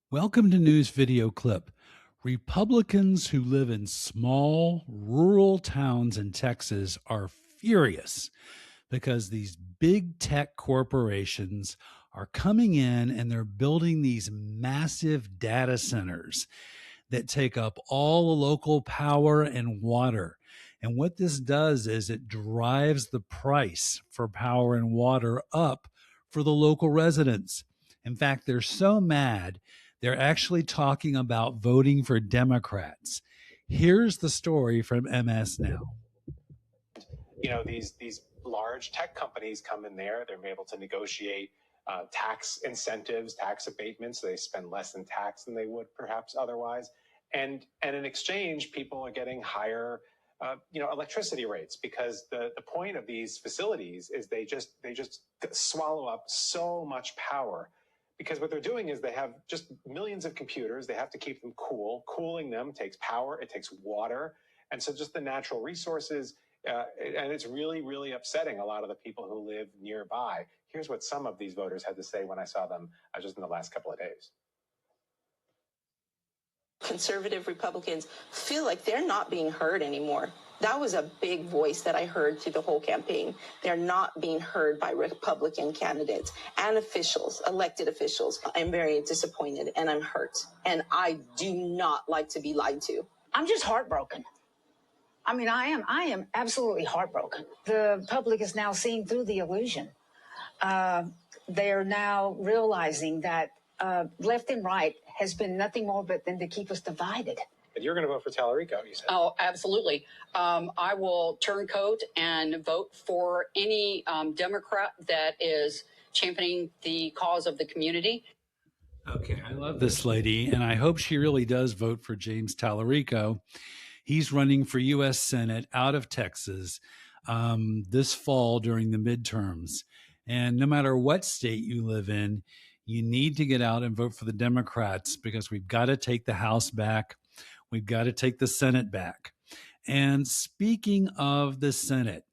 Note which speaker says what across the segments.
Speaker 1: Welcome to News Video Clip. Republicans who live in small rural towns in Texas are furious because these big tech corporations are coming in and they're building these massive data centers that take up all the local power and water. And what this does is it drives the price for power and water up for the local residents. In fact, they're so mad, they're actually talking about voting for Democrats. Here's the story from MS Now.
Speaker 2: These large tech companies come in there. They're able to negotiate tax incentives, tax abatements. So they spend less in tax than they would perhaps otherwise. And in exchange, people are getting higher electricity rates, because the point of these facilities is they just swallow up so much power, because what they're doing is they have just millions of computers. They have to keep them cool. Cooling them takes power, it takes water, and so just the natural resources. And it's really, really upsetting a lot of the people who live nearby. Here's what some of these voters had to say when I saw them just in the last couple of days.
Speaker 3: Conservative Republicans feel like they're not being heard anymore. That was a big voice that I heard through the whole campaign. They're not being heard by Republican candidates and officials, elected officials. I'm very disappointed and I'm hurt. And I do not like to be lied to.
Speaker 4: I'm just heartbroken. I mean, I am absolutely heartbroken. The public is now seeing through the illusion. They're now realizing that left and right has been nothing more but than to keep us divided.
Speaker 2: And you're going to vote for Tallarico, you said.
Speaker 5: Oh, absolutely. I will turncoat and vote for any Democrat that is championing the cause of the community.
Speaker 1: Okay, I love this lady, and I hope she really does vote for James Tallarico. He's running for U.S. Senate out of Texas this fall during the midterms. And no matter what state you live in, you need to get out and vote for the Democrats, because we've got to take the House back. We've got to take the Senate back. And speaking of the Senate,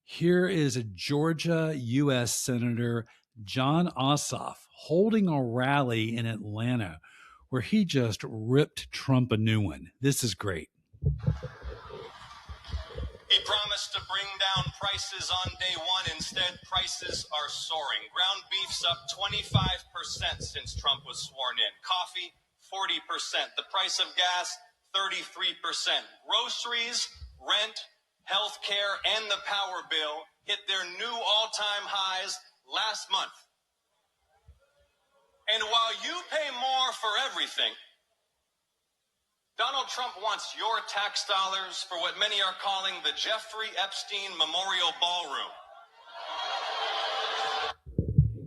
Speaker 1: here is a Georgia U.S. Senator Jon Ossoff holding a rally in Atlanta where he just ripped Trump a new one. This is great.
Speaker 6: He promised to bring down prices on day one. Instead, prices are soaring. Ground beef's up 25% since Trump was sworn in. Coffee, 40%. The price of gas, 33%. Groceries, rent, health care, and the power bill hit their new all-time highs last month. And while you pay more for everything, Donald Trump wants your tax dollars for what many are calling the Jeffrey Epstein Memorial Ballroom.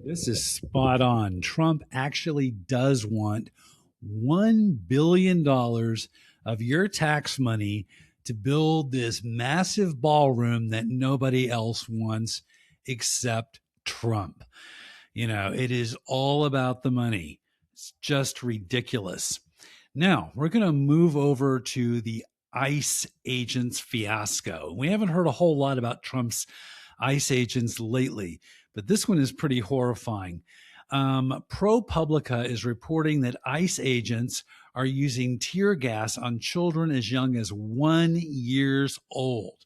Speaker 1: This is spot on. Trump actually does want $1 billion of your tax money to build this massive ballroom that nobody else wants except Trump. You know, it is all about the money. It's just ridiculous. Now, we're going to move over to the ICE agents fiasco. We haven't heard a whole lot about Trump's ICE agents lately, but this one is pretty horrifying. ProPublica is reporting that ICE agents are using tear gas on children as young as 1 year old.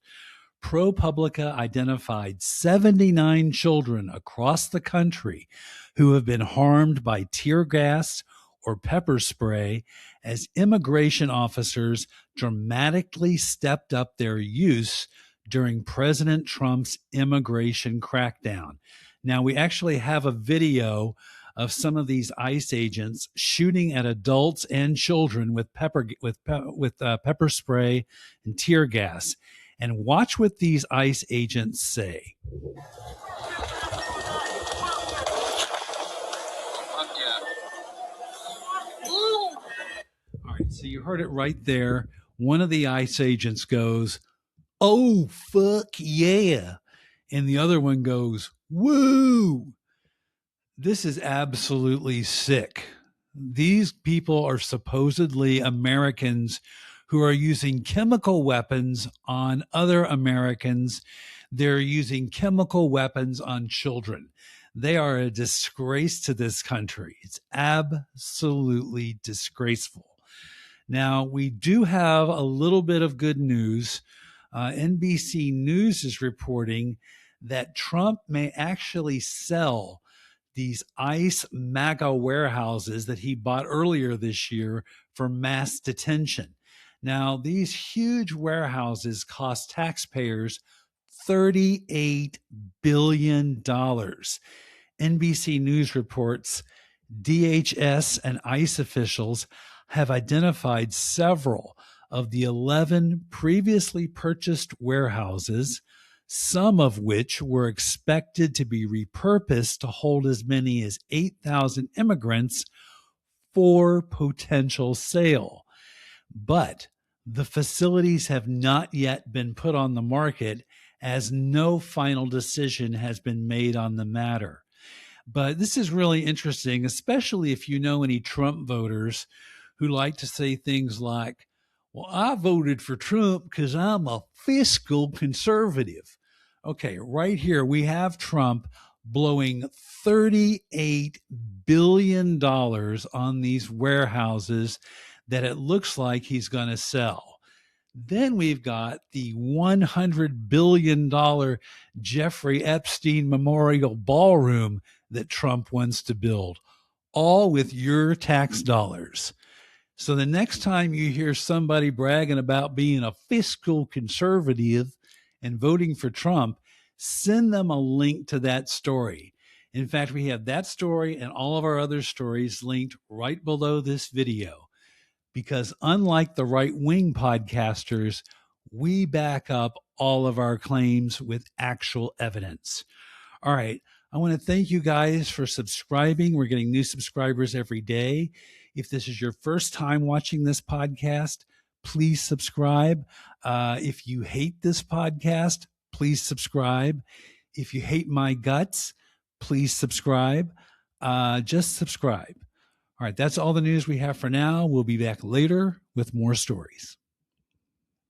Speaker 1: ProPublica identified 79 children across the country who have been harmed by tear gas or pepper spray as immigration officers dramatically stepped up their use during President Trump's immigration crackdown. Now, we actually have a video of some of these ICE agents shooting at adults and children with pepper spray and tear gas. And watch what these ICE agents say. All right, so you heard it right there. One of the ICE agents goes, "Oh, fuck yeah." And the other one goes, "Woo." This is absolutely sick. These people are supposedly Americans who are using chemical weapons on other Americans. They're using chemical weapons on children. They are a disgrace to this country. It's absolutely disgraceful. Now, we do have a little bit of good news. NBC News is reporting that Trump may actually sell these ICE MAGA warehouses that he bought earlier this year for mass detention. Now, these huge warehouses cost taxpayers $38 billion. NBC News reports DHS and ICE officials have identified several of the 11 previously purchased warehouses, some of which were expected to be repurposed to hold as many as 8,000 immigrants for potential sale. But the facilities have not yet been put on the market, as no final decision has been made on the matter. But this is really interesting, especially if you know any Trump voters who like to say things like, well, I voted for Trump because I'm a fiscal conservative. Okay, right here we have Trump blowing $38 billion on these warehouses that it looks like he's going to sell. Then we've got the $100 billion Jeffrey Epstein Memorial Ballroom that Trump wants to build, all with your tax dollars. So the next time you hear somebody bragging about being a fiscal conservative and voting for Trump, send them a link to that story. In fact, we have that story and all of our other stories linked right below this video, because unlike the right-wing podcasters, we back up all of our claims with actual evidence. All right. I want to thank you guys for subscribing. We're getting new subscribers every day. If this is your first time watching this podcast, please subscribe. If you hate this podcast, please subscribe. If you hate my guts, please subscribe. Just subscribe. All right, that's all the news we have for now. We'll be back later with more stories.